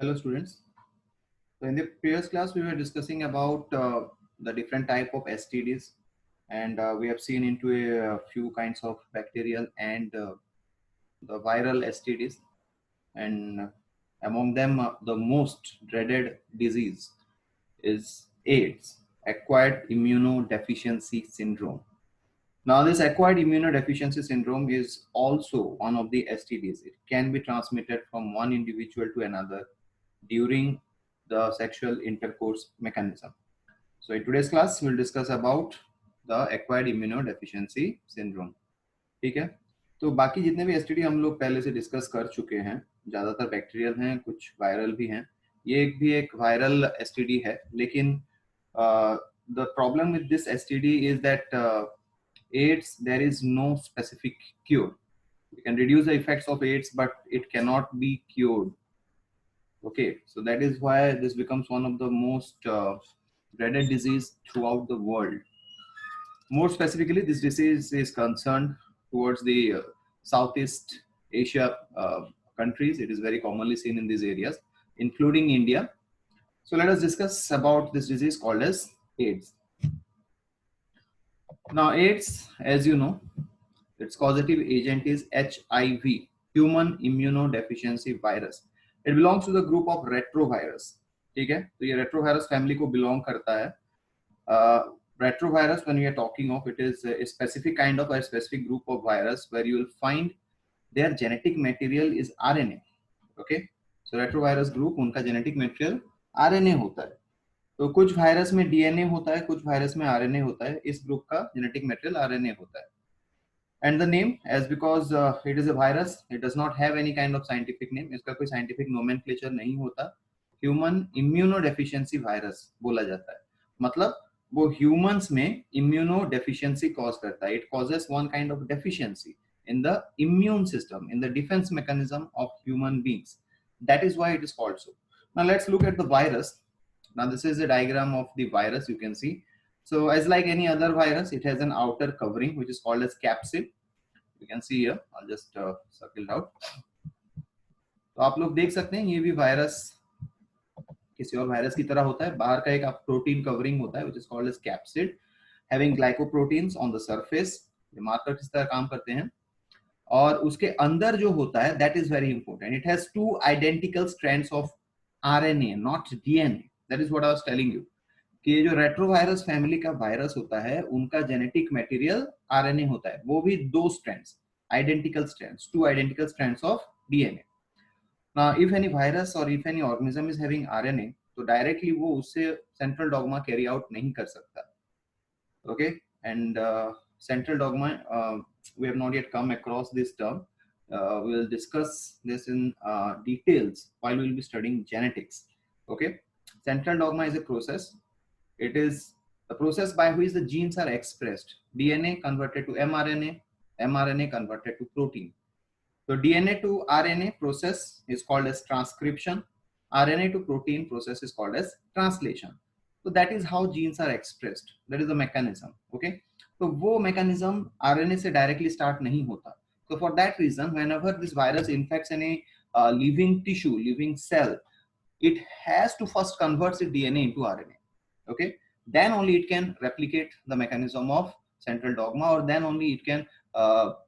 Hello students. So in the previous class we were discussing about the different type of STDs, and we have seen into a few kinds of bacterial and the viral STDs, and among them the most dreaded disease is AIDS, acquired immunodeficiency syndrome. Now this acquired immunodeficiency syndrome is also one of the STDs. It can be transmitted from one individual to another during the sexual intercourse mechanism. So in today's class we'll discuss about the acquired immunodeficiency syndrome. ठीक है, तो बाकी जितने भी STD हम लोग पहले से डिस्कस कर चुके हैं, ज्यादातर बैक्टीरियल हैं, कुछ वायरल भी हैं। ये एक भी एक वायरल एसटीडी है, लेकिन the problem with this STD is that AIDS there is no specific cure. You can reduce the effects of AIDS, but it cannot be cured. Okay, so that is why this becomes one of the most dreaded disease throughout the world. More specifically, this disease is concerned towards the Southeast Asia countries. It is very commonly seen in these areas, including India. So let us discuss about this disease called as AIDS. Now, AIDS, as you know, its causative agent is HIV, human immunodeficiency virus. It belongs to the group of retrovirus. ठीक है, तो ये retrovirus family को belong करता है. Retrovirus, when we are talking of, it is a specific kind of a specific group of virus where you will find their genetic material is RNA. Okay, so retrovirus group उनका genetic material RNA होता है. तो कुछ virus में DNA होता है, कुछ virus में आरएनए होता है. इस ग्रुप का जेनेटिक मटेरियल आरएनए होता है. And the name, as because it is a virus, it does not have any kind of scientific name. इसका कोई scientific nomenclature नहीं होता. Human immunodeficiency virus बोला जाता है. मतलब वो humans में immunodeficiency cause करता है. It causes one kind of deficiency in the immune system, in the defense mechanism of human beings. That is why it is called so. Now let's look at the virus. Now this is a diagram of the virus, you can see. So as like any other virus, it has an outer covering which is called as capsid. You can see here. I'll just circle it out. तो आप लोग देख सकते हैं ये भी virus किसी और वायरस की तरह होता है. बाहर का एक प्रोटीन कवरिंग होता है which is called as capsid, having glycoproteins on the surface. ये मार्कर किस तरह काम करते हैं. और उसके अंदर जो होता है that is very important. It has two identical strands of RNA, not DNA. That is what I was telling you. कि ये जो रेट्रोवायरस फैमिली का वायरस होता है उनका जेनेटिक मटेरियल आरएनए होता है, वो भी दो strands, identical strands, two identical strands of DNA. Now if any virus और if any organism is having RNA, तो डायरेक्टली वो उससे सेंट्रल डॉगमा कैरी आउट नहीं कर सकता. Okay, and central dogma, we have not yet come across this term. We will discuss this in details while we will be studying genetics. Okay, central dogma is a process. It is the process by which the genes are expressed. DNA converted to mRNA, mRNA converted to protein. So DNA to RNA process is called as transcription. RNA to protein process is called as translation. So that is how genes are expressed. That is the mechanism. Okay. तो वो mechanism RNA से directly start नहीं होता. So for that reason, whenever this virus infects any living tissue, living cell, it has to first convert the DNA into RNA. Okay, then only it can replicate the mechanism of central dogma, or then only it can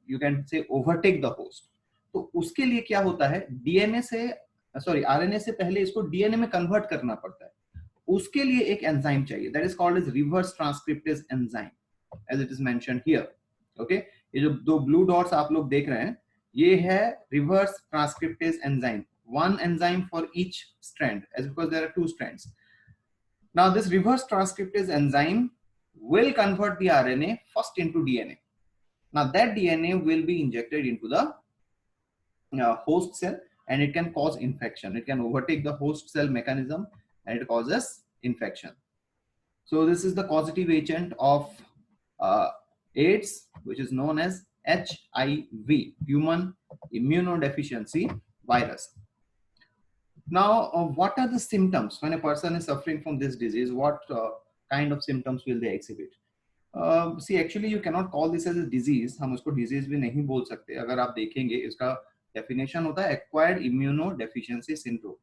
you can say overtake the host. तो उसके लिए क्या होता है, DNA से RNA से पहले इसको डीएनए में कन्वर्ट करना पड़ता है. उसके लिए एक एंजाइम चाहिए, that is called as reverse transcriptase enzyme, as it is mentioned here. Okay, ये जो दो ब्लू डॉट्स आप लोग देख रहे हैं, ये है reverse transcriptase enzyme. One enzyme for each strand, as because there are two strands. Now this reverse transcriptase enzyme will convert the RNA first into DNA. Now that DNA will be injected into the host cell, and it can cause infection. It can overtake the host cell mechanism and it causes infection. So this is the causative agent of AIDS, which is known as HIV, human immunodeficiency virus. Now, what are the symptoms when a person is suffering from this disease? What kind of symptoms will they exhibit? See, actually, you cannot call this as a disease. हम उसको disease भी नहीं बोल सकते. अगर आप देखेंगे, इसका definition होता है acquired immunodeficiency syndrome.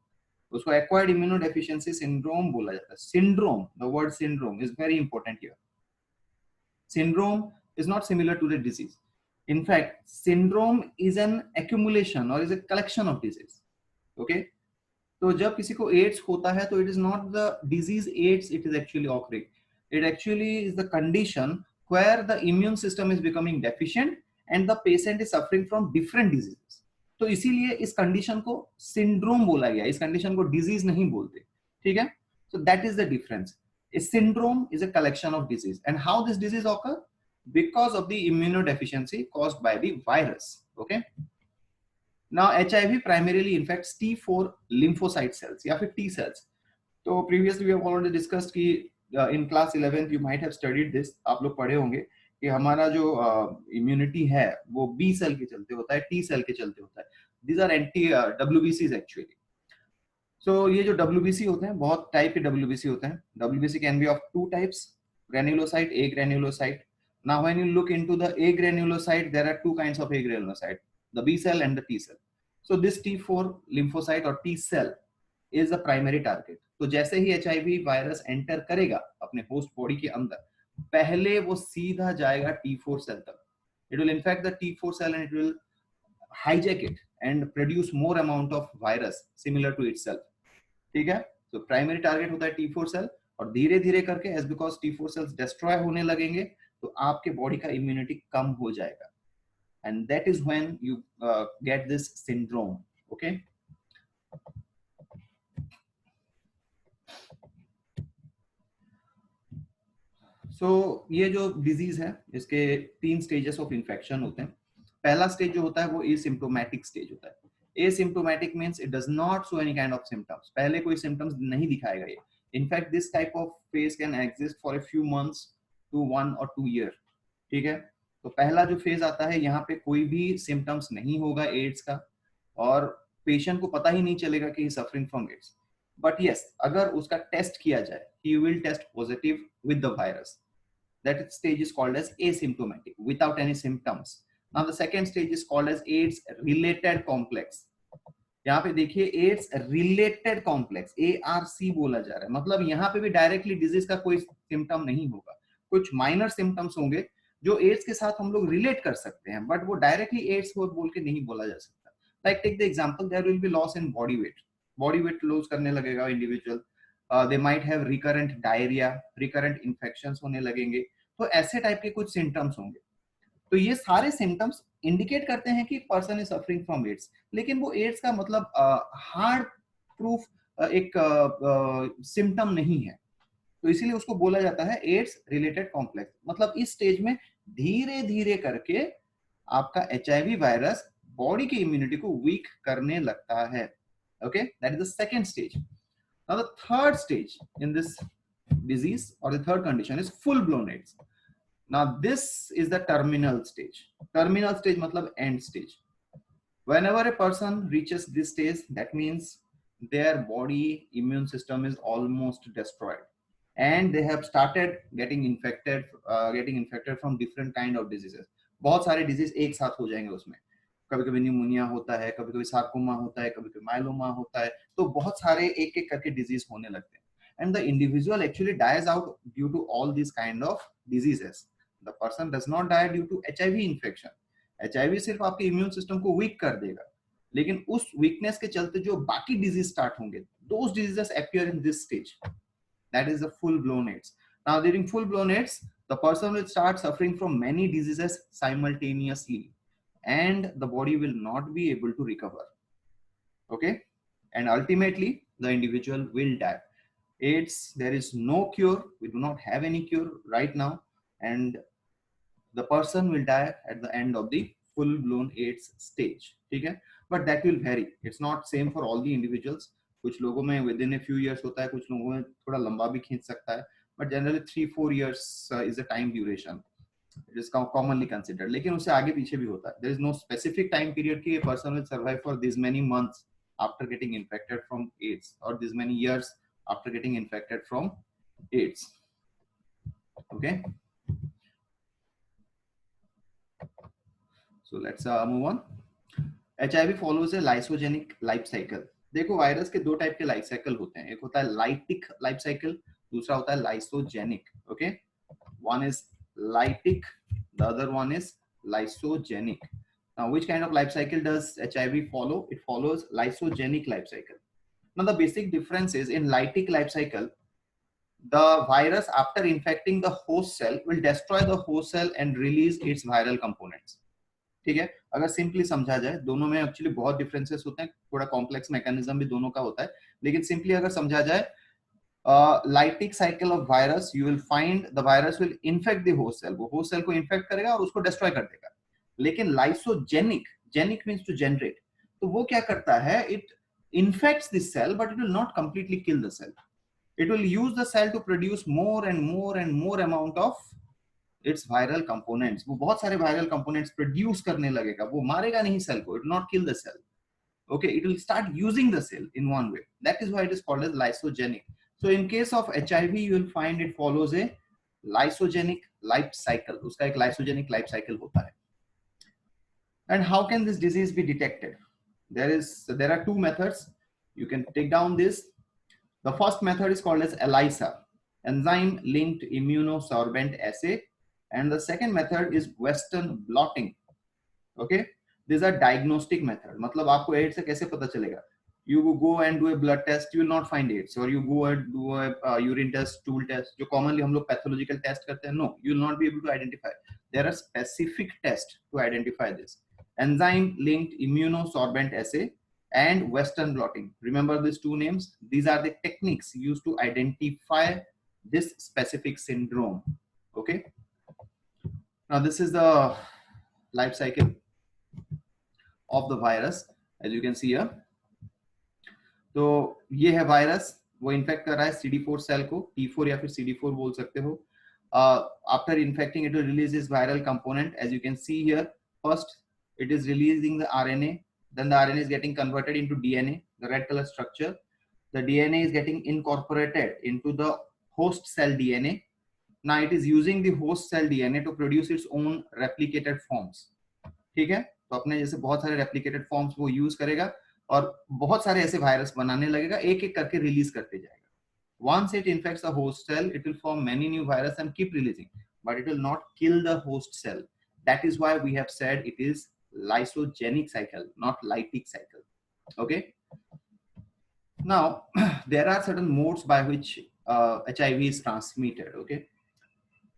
उसको एक्वायर्ड इम्यूनोडेफिशिएंसी सिंड्रोम बोला जाता है. Syndrome, the word syndrome is very important here. Syndrome is not similar to the disease. In fact, syndrome is an accumulation or is a collection of disease. Okay. तो जब किसी को ads होता है तो it is not the disease AIDS, it is actually occurring. It actually is the condition where the immune system is becoming deficient and the patient is suffering from different diseases. तो इसीलिए इस condition को syndrome बोला गया, इस condition को disease नहीं बोलते. ठीक है. So that is the difference. A syndrome is a collection of disease. And how this disease occur? Because of the immunodeficiency caused by the virus. Okay. Now HIV primarily infects T4 lymphocyte cells या फिर T cells. तो previously we have already discussed कि in class 11th you might have studied this. आप लोग पढ़े होंगे कि हमारा जो immunity है वो B cell के चलते होता है, T cell के चलते होता है. These are anti WBCs actually. So ये जो WBC होते हैं, बहुत टाइप के WBC होते हैं. WBC can be of two types, granulocyte, A granulocyte. Now when you look into the A granulocyte, there are two kinds of A granulocyte, the B cell and the T cell. So this T4 lymphocyte or T cell is the primary target. तो जैसे ही HIV virus enter करेगा अपने host body के अंदर, पहले वो सीधा जाएगा T4 सेल तक. It will infect the T4 cell and it will hijack it and produce more amount of virus similar to itself. ठीक है. So primary target होता है T4 सेल और धीरे धीरे करके as because T4 cells destroy होने लगेंगे तो आपके बॉडी का इम्यूनिटी कम हो जाएगा. And that is when you get this syndrome. Okay. So ये जो डिजीज है इसके 3 स्टेजेस ऑफ इन्फेक्शन होते हैं. पहला स्टेज जो होता है वो एसिम्प्टोमेटिक स्टेज होता है. Asymptomatic means it does not show any kind of symptoms. पहले कोई सिम्टम्स नहीं दिखाएगा ये. In fact this type of phase can exist for a few months to 1 or 2 year. ठीक है. तो पहला जो फेज आता है यहाँ पे कोई भी सिम्टम्स नहीं होगा एड्स का और पेशेंट को पता ही नहीं चलेगा कि he suffering from AIDS. But yes, अगर उसका टेस्ट किया जाए, he will test positive with the virus. That stage is called as asymptomatic without any symptoms. Now the second stage is called as AIDS related complex. यहाँ पे देखिए AIDS related complex, ARC बोला जा रहा है. मतलब यहाँ पे भी डायरेक्टली डिजीज का कोई सिम्टम नहीं होगा, कुछ माइनर सिम्टम्स होंगे जो एड्स के साथ हम लोग रिलेट कर सकते हैं, बट वो डायरेक्टली एड्स को बोल के नहीं बोला जा सकता. Like take the example, there will be loss in body weight. Body weight loss करने लगेगा individual. They might have recurrent diarrhoea, recurrent infections होने लगेंगे. तो ऐसे टाइप के कुछ सिम्टम्स होंगे. तो ये सारे सिम्टम्स इंडिकेट करते हैं कि person is suffering from AIDS. लेकिन वो एड्स का मतलब हार्ड प्रूफ एक सिम्टम नहीं है. तो इसीलिए उसको बोला जाता है एड्स रिलेटेड कॉम्प्लेक्स. मतलब इस स्टेज में धीरे धीरे करके आपका एचआईवी वायरस बॉडी की इम्यूनिटी को वीक करने लगता है. Okay, that is the second stage. Now the third stage in this disease or the third condition is full blown AIDS. Now this is the terminal stage. Terminal stage matlab end stage. Whenever a person reaches this stage, that means their body immune system is almost destroyed and they have started getting infected from different kind of diseases. बहुत सारे disease एक साथ हो जाएंगे उसमें. कभी कभी pneumonia होता है, कभी कभी सार्कोमा होता है, कभी कभी माइलोमा होता है. तो बहुत सारे एक एक करके डिजीज होने लगते हैं. And the individual actually dies out due to all these kind of diseases. The person does not die due to HIV infection. HIV सिर्फ आपके इम्यून सिस्टम को वीक कर देगा, लेकिन उस वीकनेस के चलते जो बाकी डिजीज स्टार्ट होंगे, those diseases appear in this stage. That is the full blown AIDS. Now during full blown AIDS, the person will start suffering from many diseases simultaneously and the body will not be able to recover. Okay, and ultimately the individual will die. AIDS, there is no cure. We do not have any cure right now, and the person will die at the end of the full-blown AIDS stage. ठीक है? But that will vary. It's not same for all the individuals. कुछ लोगों में within a few years होता है, कुछ लोगों में थोड़ा लंबा भी खींच सकता है. But generally 3-4 years is the time duration. It is commonly considered. लेकिन उससे आगे पीछे भी होता है. There is no specific time period कि a person will survive for this many months after getting infected from AIDS or this many years after getting infected from AIDS. Okay, so let's move on. HIV follows a lysogenic life cycle. देखो virus के दो type के life cycle होते हैं, एक होता है lytic life cycle, दूसरा होता है lysogenic. Okay, one is lytic, the other one is lysogenic. Now which kind of life cycle does HIV follow? It follows lysogenic life cycle. Now the basic difference is in lytic life cycle, the virus after infecting the host cell will destroy the host cell and release its viral components. ठीक है, अगर simply समझा जाए, दोनों में actually बहुत differences होते हैं, थोड़ा कॉम्प्लेक्स मैकेनिज्म भी दोनों का होता है, लेकिन सिंपली अगर समझा जाए, lytic cycle of virus, you will find the virus will infect the host cell, वो host cell को infect करेगा और उसको destroy कर देगा. लेकिन lysogenic, genic means to generate, तो वो क्या करता है, it infects the cell but it will not completely kill the cell. It will use the cell to produce more and more and more amount of its viral components. वो बहुत सारे viral components produce करने लगेगा, वो मारेगा नहीं cell को, it will not kill the cell. Okay, it will start using the cell in one way. That is why it is called as lysogenic. So in case of HIV, you will find it follows a lysogenic life cycle. उसका एक lysogenic life cycle होता है. And how can this disease be detected? There are two methods. You can take down this. The first method is called as ELISA, enzyme linked immunosorbent assay, and the second method is Western blotting. Okay, these are diagnostic method. मतलब आपको AIDS से कैसे पता चलेगा? You go and do a blood test, you will not find AIDS, or you go and do a urine test, stool test, जो commonly हम लोग pathological test करते हैं. No, you will not be able to identify. There are specific tests to identify this. Enzyme linked immunosorbent assay and Western blotting. Remember these two names? These are the techniques used to identify this specific syndrome. Okay. Now this is the life cycle of the virus, as you can see here. तो ये है virus, वो infect कर रहा है CD4 cell को, T4 या फिर CD4 बोल सकते हो. After infecting, it will release this viral component. As you can see here, first it is releasing the RNA, then the RNA is getting converted into DNA, the red color structure. The DNA is getting incorporated into the host cell DNA. Now it is using the host cell DNA to produce its own replicated forms. ठीक है, तो अपने जैसे बहुत सारे replicated forms वो use करेगा और बहुत सारे ऐसे वायरस बनाने लगेगा, एक एक करके रिलीज करते जाएगा. Once it infects the host cell, it will form many new viruses and keep releasing, but it will not kill the host cell. That is why we have said it is lysogenic cycle, not lytic cycle. Okay. Now there are certain modes by which HIV is transmitted. Okay,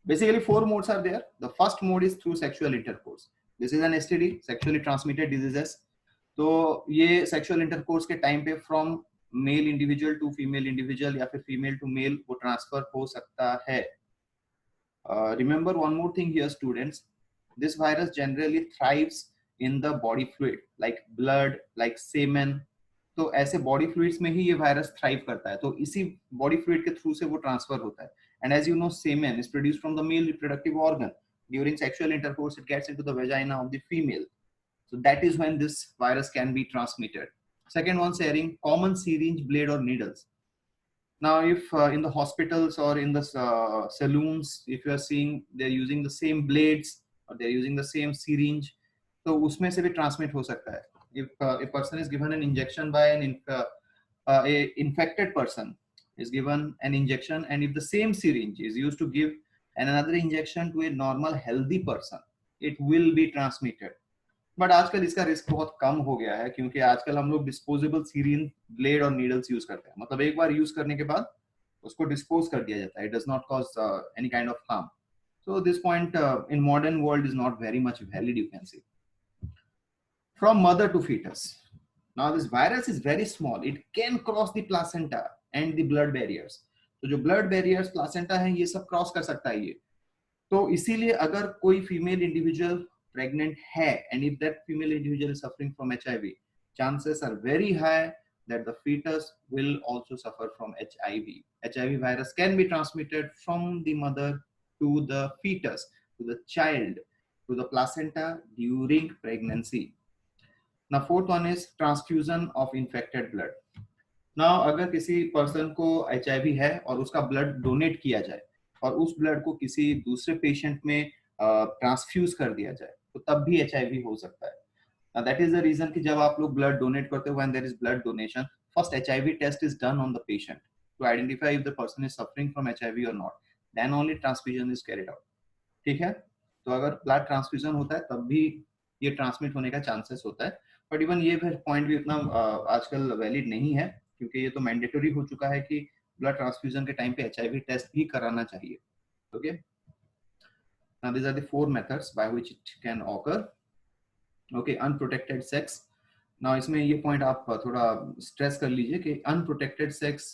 basically 4 modes are there. The first mode is through sexual intercourse. This is an STD, sexually transmitted diseases. तो ये sexual intercourse के time पे from male individual to female individual या फिर female to male वो transfer हो सकता है. Remember one more thing here students, this virus generally thrives in the body fluid like blood, like semen. तो ऐसे बॉडी फ्लूइड्स में ही ये वायरस थ्राइव करता है, तो इसी बॉडी फ्लूइड के थ्रू से वो ट्रांसफर होता है. And as you know, semen is produced from the male reproductive organ. During sexual intercourse it gets into the vagina of the female. So that is when this virus can be transmitted. Second one, sharing common syringe, blade or needles. Now if in the hospitals or in the saloons, if you are seeing they're using the same blades or they're using the same syringe, तो उसमें से भी transmit हो सकता है. If a person is given an injection by a infected person is given an injection, and if the same syringe is used to give another injection to a normal healthy person, it will be transmitted. But आजकल इसका risk बहुत कम हो गया है, क्योंकि आजकल हम लोग डिस्पोजेबल सीरिन, ब्लेड और नीडल्स यूज करते हैं. मतलब एक बार यूज करने के बाद उसको डिस्पोज कर दिया जाता है. It does not cause any kind of harm. So this point in modern world is not very much valid, you can see. From mother to foetus. Now this virus is very small, it can cross the placenta and the blood barriers. तो जो blood barriers, placenta है, ये सब cross कर सकता है ये. तो इसीलिए अगर कोई फीमेल इंडिविजुअल pregnant है, and if that female individual is suffering from HIV, chances are very high that the fetus will also suffer from HIV. HIV virus can be transmitted from the mother to the fetus, to the child, to the placenta during pregnancy. Now fourth one is transfusion of infected blood. Now अगर किसी person को HIV है और उसका blood donate किया जाए और उस blood को किसी दूसरे patient में ट्रांसफ्यूज कर दिया जाए, तो तब भी HIV हो सकता है. दैट इज द रीजन कि जब आप लोग ब्लड डोनेट करते हो, when there is blood donation, first HIV test is done on the patient to identify if the person is suffering from HIV or not. Then only transfusion is carried out. ठीक है, तो अगर blood transfusion होता है तब भी ये transmit होने का चांसेस होता है, बट इवन ये पॉइंट भी उतना आजकल वैलिड नहीं है, क्योंकि ये तो मैंडेटरी हो चुका है कि ब्लड ट्रांसफ्यूजन के टाइम पे एचआईवी टेस्ट भी कराना चाहिए. Okay, now these are the four methods by which it can occur. Okay, unprotected sex. Now इसमें ये पॉइंट आप थोड़ा स्ट्रेस कर लीजिए कि unprotected sex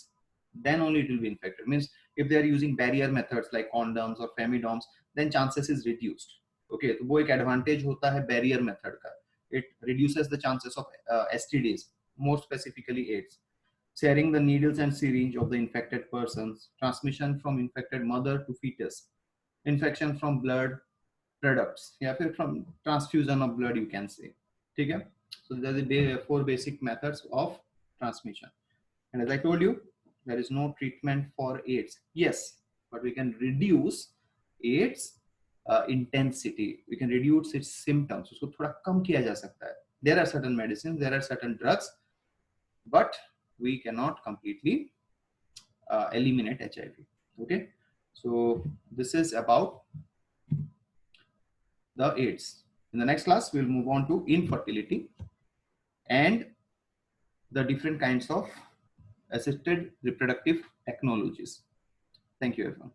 then only it will be infected. Means if they are using barrier methods like condoms or femidoms, then chances is reduced. Okay, तो वो एक advantage होता है barrier method का. It reduces the chances of STDs, more specifically AIDS. Sharing the needles and syringe of the infected persons, transmission from infected mother to fetus, infection from blood products, या फिर from transfusion of blood you can say. ठीक है? So there are four basic methods of transmission. And as I told you, there is no treatment for AIDS. Yes, but we can reduce AIDS intensity. We can reduce its symptoms. उसको थोड़ा कम किया जा सकता है. There are certain medicines, there are certain drugs, but we cannot completely eliminate HIV. Okay, so this is about the AIDS. In the next class, we'll move on to infertility and the different kinds of assisted reproductive technologies. Thank you, everyone.